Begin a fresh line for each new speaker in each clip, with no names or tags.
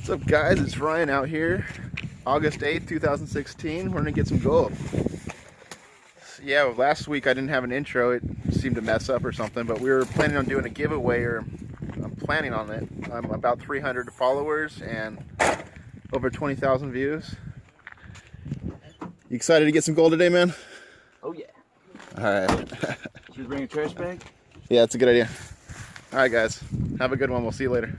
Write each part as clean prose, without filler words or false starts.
What's up, guys? It's Ryan out here. August 8th, 2016. We're gonna get some gold. Yeah, last week I didn't have an intro. It seemed to mess up or something, but we were planning on doing a giveaway, or I'm planning on it. I'm about 300 followers and over 20,000 views. You excited to get some gold today, man?
Oh yeah.
All right.
Should we bring a trash bag?
Yeah, that's a good idea. All right, guys. Have a good one. We'll see you later.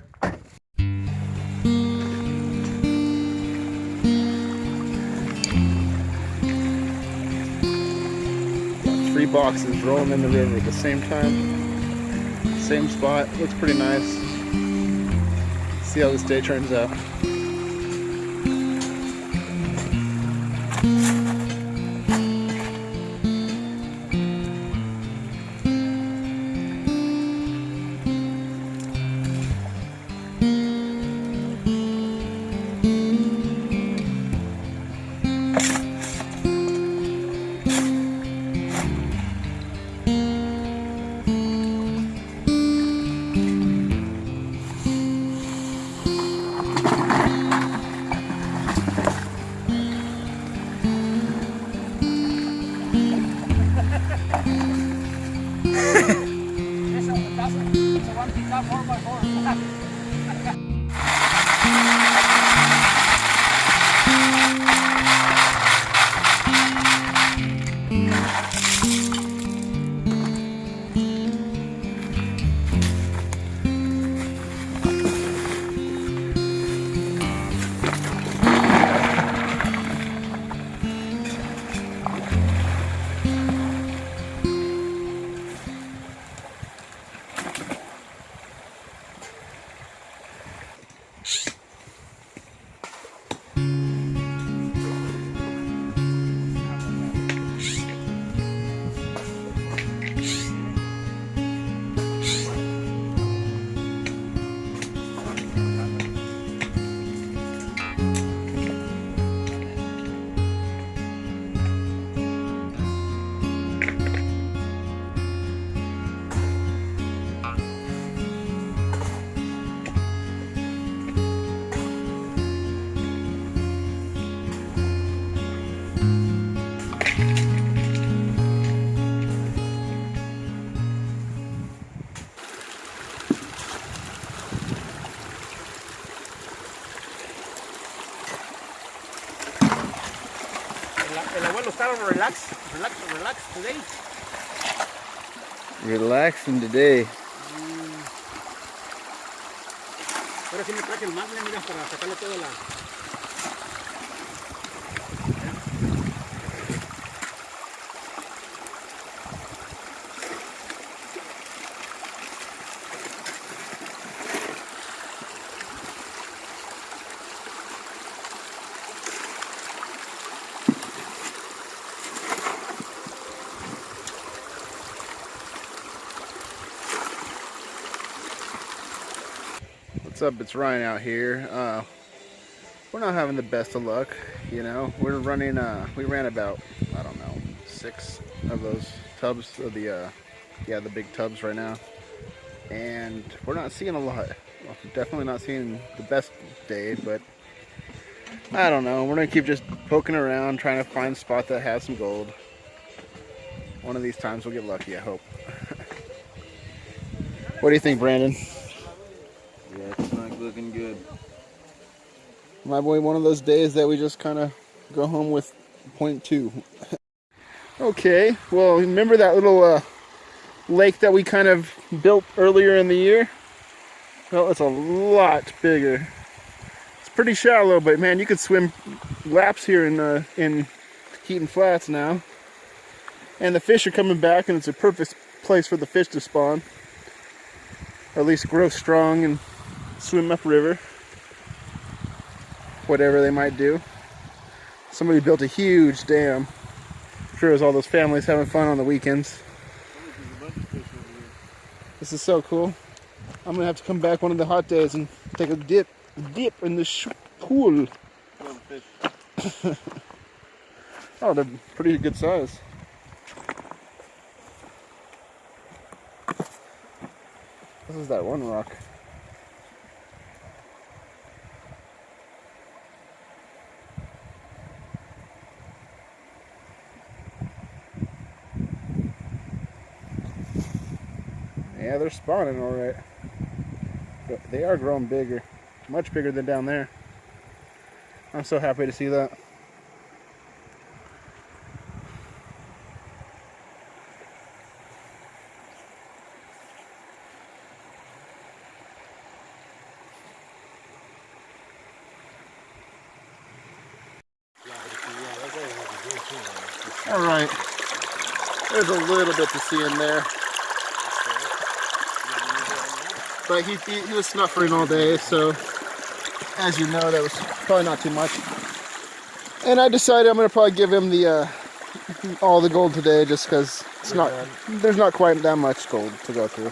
3 boxes rolling in the river at the same time. Same spot. Looks pretty nice. See how this day turns out.
El abuelo estaba relax today.
Relaxing today.
Ahora sí me traje el magle, mira, para sacarle toda la...
What's up? It's Ryan out here. We're not having the best of luck, you know. We're running, we ran about, I don't know, 6 of those tubs of the big tubs right now. And we're not seeing a lot. Well, definitely not seeing the best day, but I don't know. We're gonna keep just poking around, trying to find a spot that has some gold. One of these times we'll get lucky, I hope. What do you think, Brandon?
Yeah, it's not looking good.
My boy, one of those days that we just kind of go home with 0.2. Okay, well, remember that little lake that we kind of built earlier in the year? Well, it's a lot bigger. It's pretty shallow, but man, you could swim laps here in Heaton Flats now. And the fish are coming back, and it's a perfect place for the fish to spawn. Or at least grow strong and swim upriver. Whatever they might do. Somebody built a huge dam. I'm sure it was all those families having fun on the weekends. This is so cool. I'm gonna have to come back one of the hot days and take a dip in this pool. Oh, they're pretty good size. This is that one rock. Yeah, they're spawning all right. But they are growing bigger. Much bigger than down there. I'm so happy to see that. All right. There's a little bit to see in there. But he was snuffering all day, so as you know, that was probably not too much. And I decided I'm gonna probably give him the all the gold today, just because there's not quite that much gold to go through.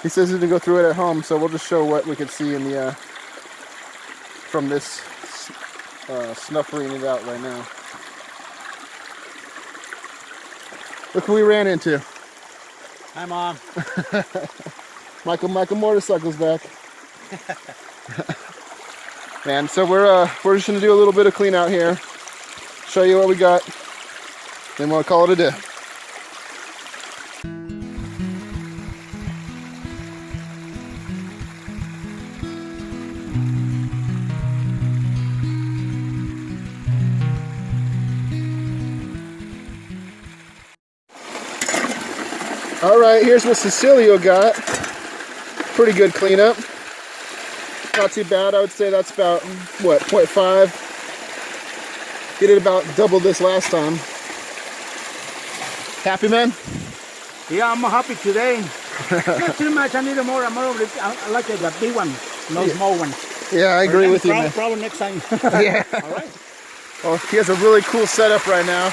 He says he's gonna go through it at home, so we'll just show what we can see in the from this snuffering it out right now. Look who we ran into.
Hi, Mom.
Michael Motorcycle's back. Man, so we're just gonna do a little bit of clean out here, show you what we got, then we'll call it a day. All right, here's what Cecilio got. Pretty good cleanup. Not too bad. I would say that's about, what, 0.5. He did about double this last time. Happy, man?
Yeah, I'm happy today. Not too much. I need more. I like the big one, no small one.
Yeah, I agree with you, man.
Probably next time.
Yeah.
All right.
Well, he has a really cool setup right now.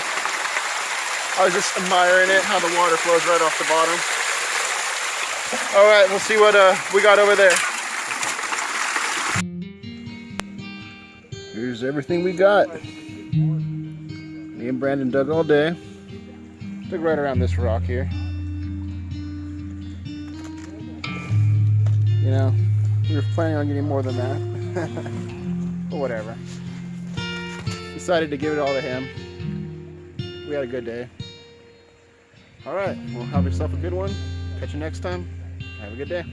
I was just admiring it, how the water flows right off the bottom. All right, we'll see what we got over there. Here's everything we got. Me and Brandon dug all day. Dug right around this rock here. You know, we were planning on getting more than that. But whatever. Decided to give it all to him. We had a good day. All right, well, have yourself a good one. Catch you next time. Have a good day.